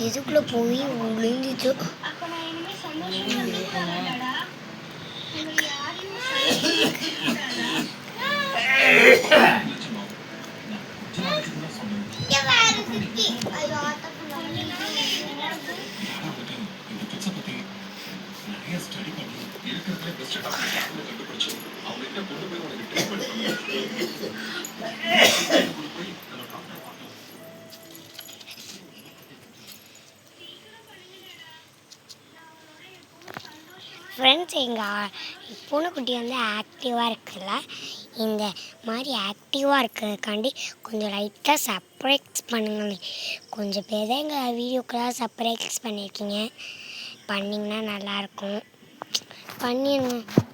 இதுக்குள்ள போய் விழுந்துச்சு. ஃப்ரெண்ட்ஸ், எங்கள் பூனைக்குட்டி வந்து ஆக்டிவாக இருக்குல்ல, இந்த மாதிரி ஆக்டிவாக இருக்கிறதுக்காண்டி கொஞ்சம் லைட்டாக சர்ப்ரைஸ் பண்ணுங்களே. கொஞ்சம் பேர் தான் எங்கள் வீடியோக்கெல்லாம் சர்ப்ரைஸ் பண்ணியிருக்கீங்க. பண்ணிங்கன்னா நல்லாயிருக்கும். பண்ணிடுங்க.